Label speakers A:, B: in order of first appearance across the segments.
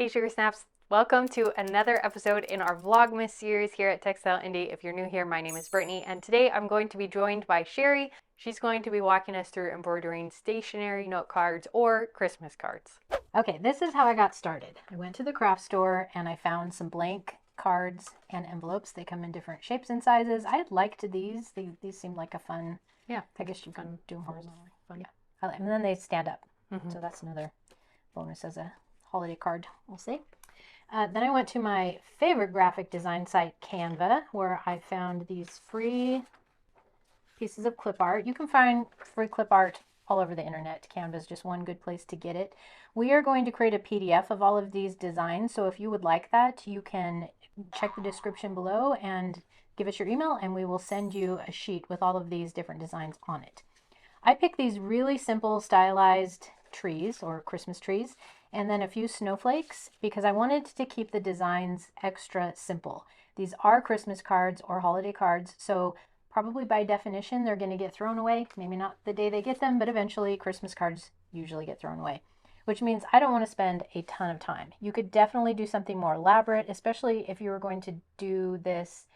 A: Hey Sugar Snaps, welcome to another episode in our Vlogmas series here at Textile Indie. If you're new here, my name is Brittany, and today I'm going to be joined by Sherry. She's going to be walking us through embroidering stationery note cards or Christmas cards.
B: Okay, this is how I got started. I went to the craft store and I found some blank cards and envelopes. They come in different shapes and sizes. I liked these. These seemed like a fun, I guess you can do them horizontally. Fun. Yeah. And then they stand up. So that's another bonus as a holiday card, we'll see. Then I went to my favorite graphic design site, Canva, where I found these free pieces of clip art. You can find free clip art all over the internet. Canva is just one good place to get it. We are going to create a PDF of all of these designs, so if you would like that, you can check the description below and give us your email, and we will send you a sheet with all of these different designs on it. I picked these really simple stylized trees or Christmas trees and then a few snowflakes because I wanted to keep the designs extra simple. These are Christmas cards or holiday cards, so probably by definition they're going to get thrown away. Maybe not the day they get them, but eventually Christmas cards usually get thrown away, which means I don't want to spend a ton of time. You could definitely do something more elaborate, especially if you were going to do this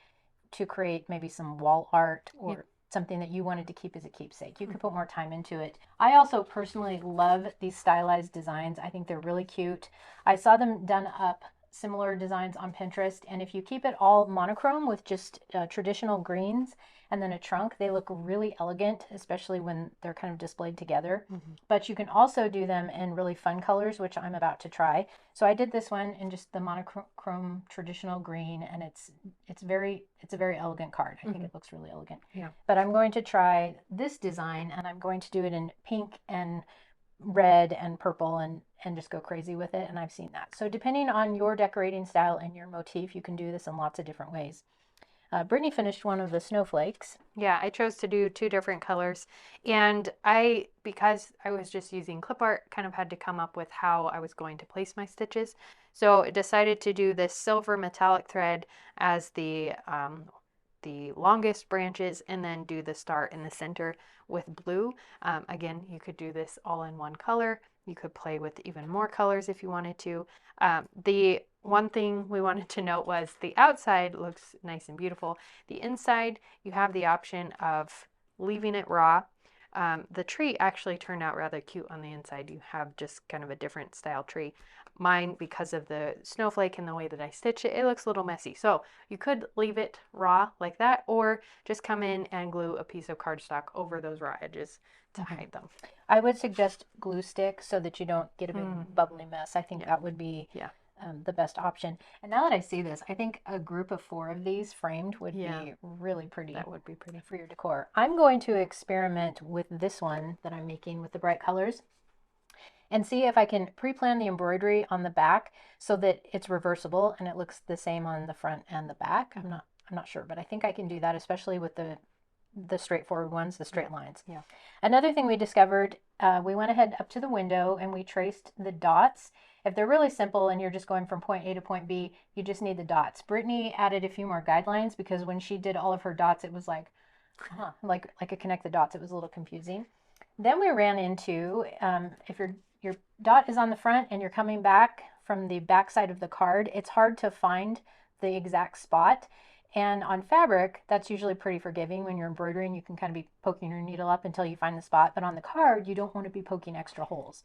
B: to create maybe some wall art or something that you wanted to keep as a keepsake. You could put more time into it. I also personally love these stylized designs. I think they're really cute. I saw them done up similar designs on Pinterest, and if you keep it all monochrome with just traditional greens and then a trunk, they look really elegant, especially when they're kind of displayed together. But you can also do them in really fun colors, which I'm about to try. So I did this one in just the monochrome traditional green, and it's a very elegant card. I think it looks really elegant. Yeah. But I'm going to try this design, and I'm going to do it in pink and red and purple and just go crazy with it, and I've seen that. So depending on your decorating style and your motif, you can do this in lots of different ways. Brittany finished one of the snowflakes.
A: Yeah, I chose to do two different colors, and because I was just using clip art, kind of had to come up with how I was going to place my stitches. So I decided to do this silver metallic thread as the longest branches, and then do the star in the center with blue. Again, you could do this all in one color. You could play with even more colors if you wanted to. The one thing we wanted to note was the outside looks nice and beautiful. The inside, you have the option of leaving it raw. The tree actually turned out rather cute on the inside. You have just kind of a different style tree. Mine, because of the snowflake and the way that I stitch it, it looks a little messy. So you could leave it raw like that, or just come in and glue a piece of cardstock over those raw edges to hide them.
B: I would suggest glue stick so that you don't get a big bubbly mess. I think that would be the best option. And now that I see this, I think a group of 4 of these framed would be really pretty.
A: That would be pretty
B: for your decor. I'm going to experiment with this one that I'm making with the bright colors and see if I can pre-plan the embroidery on the back so that it's reversible and it looks the same on the front and the back. I'm not sure, but I think I can do that, especially with the straightforward ones, the straight lines. Yeah. Another thing we discovered, we went ahead up to the window and we traced the dots. If they're really simple and you're just going from point A to point B, you just need the dots. Brittany added a few more guidelines because when she did all of her dots, it was like a connect the dots. It was a little confusing. Then we ran into, if your dot is on the front and you're coming back from the back side of the card, it's hard to find the exact spot. And on fabric, that's usually pretty forgiving. When you're embroidering, you can kind of be poking your needle up until you find the spot. But on the card, you don't want to be poking extra holes.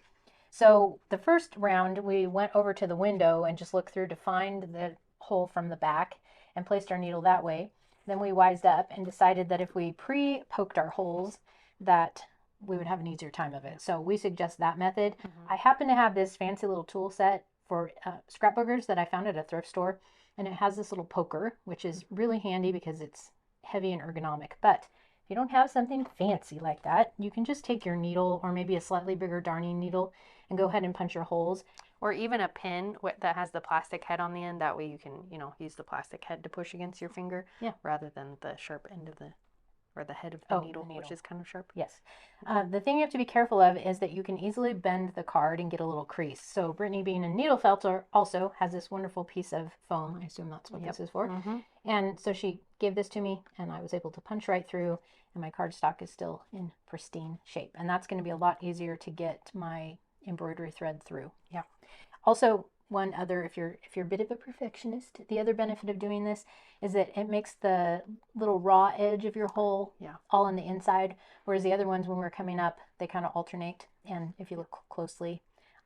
B: So the first round, we went over to the window and just looked through to find the hole from the back and placed our needle that way. Then we wised up and decided that if we pre-poked our holes, that we would have an easier time of it. So we suggest that method. I happen to have this fancy little tool set for scrapbookers that I found at a thrift store. And it has this little poker, which is really handy because it's heavy and ergonomic. But if you don't have something fancy like that, you can just take your needle or maybe a slightly bigger darning needle and go ahead and punch your holes.
A: Or even a pin that has the plastic head on the end. That way you can, use the plastic head to push against your finger rather than the sharp end of the head of the needle, which is kind of sharp.
B: Yes. The thing you have to be careful of is that you can easily bend the card and get a little crease. So Brittany, being a needle felter, also has this wonderful piece of foam. I assume that's what this is for. And so she gave this to me, and I was able to punch right through, and my cardstock is still in pristine shape. And that's going to be a lot easier to get my embroidery thread through. Also, one other, if you're a bit of a perfectionist, the other benefit of doing this is that it makes the little raw edge of your hole all on the inside, whereas the other ones, when we're coming up, they kind of alternate. And if you look closely,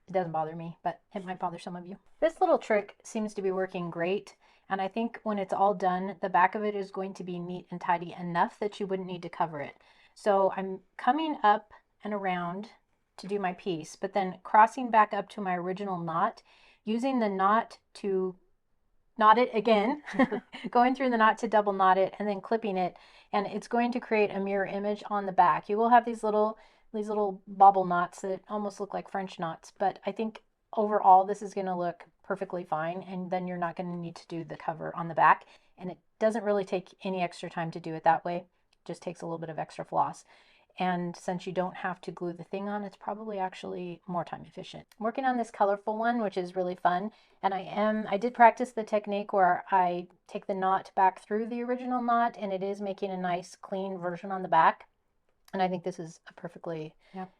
B: it doesn't bother me, but it might bother some of you. This little trick seems to be working great. And I think when it's all done, the back of it is going to be neat and tidy enough that you wouldn't need to cover it. So I'm coming up and around to do my piece, but then crossing back up to my original knot, using the knot to knot it again, going through the knot to double knot it, and then clipping it. And it's going to create a mirror image on the back. You will have these little bobble knots that almost look like French knots, but I think overall this is going to look perfectly fine, and then you're not going to need to do the cover on the back, and it doesn't really take any extra time to do it that way. It just takes a little bit of extra floss. And since you don't have to glue the thing on, it's probably actually more time efficient. I'm working on this colorful one, which is really fun. And I did practice the technique where I take the knot back through the original knot, and it is making a nice clean version on the back. And I think this is perfectly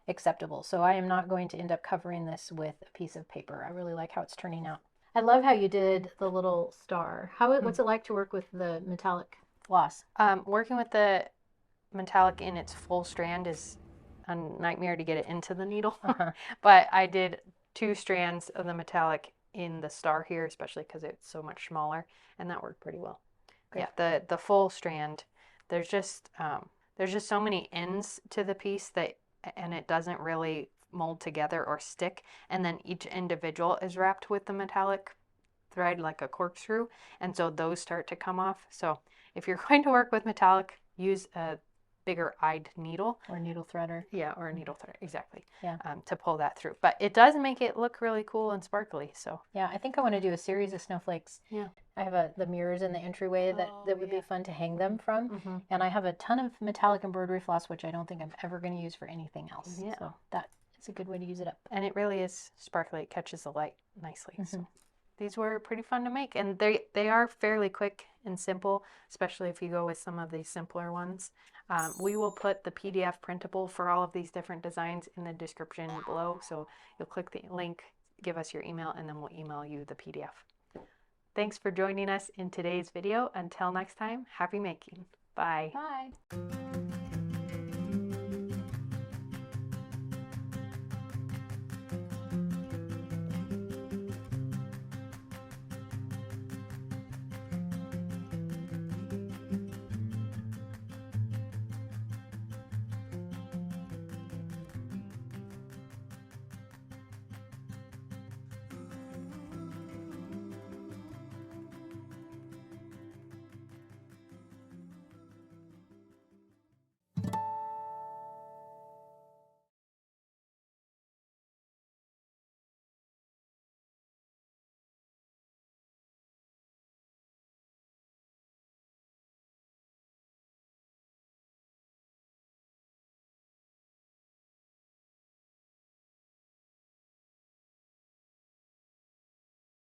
B: acceptable. So I am not going to end up covering this with a piece of paper. I really like how it's turning out. I love how you did the little star. What's it like to work with the metallic floss?
A: Working with the metallic in its full strand is a nightmare to get it into the needle. But I did 2 strands of the metallic in the star here, especially because it's so much smaller, and that worked pretty well. Great. Yeah, the full strand, there's just so many ends to the piece and it doesn't really mold together or stick, and then each individual is wrapped with the metallic thread like a corkscrew, and so those start to come off. So if you're going to work with metallic, use a bigger eyed needle
B: or needle threader.
A: Yeah, or a needle threader, exactly.
B: Yeah.
A: To pull that through, but it does make it look really cool and sparkly. So
B: yeah, I think I want to do a series of snowflakes.
A: Yeah,
B: I have the mirrors in the entryway that would be fun to hang them from, and I have a ton of metallic embroidery floss, which I don't think I'm ever going to use for anything else. Yeah. So that is a good way to use it up.
A: And it really is sparkly. It catches the light nicely. So these were pretty fun to make, and they are fairly quick and simple, especially if you go with some of these simpler ones. We will put the PDF printable for all of these different designs in the description below, so you'll click the link, give us your email, and then we'll email you the PDF. Thanks for joining us in today's video. Until next time, happy making. Bye.
B: Bye.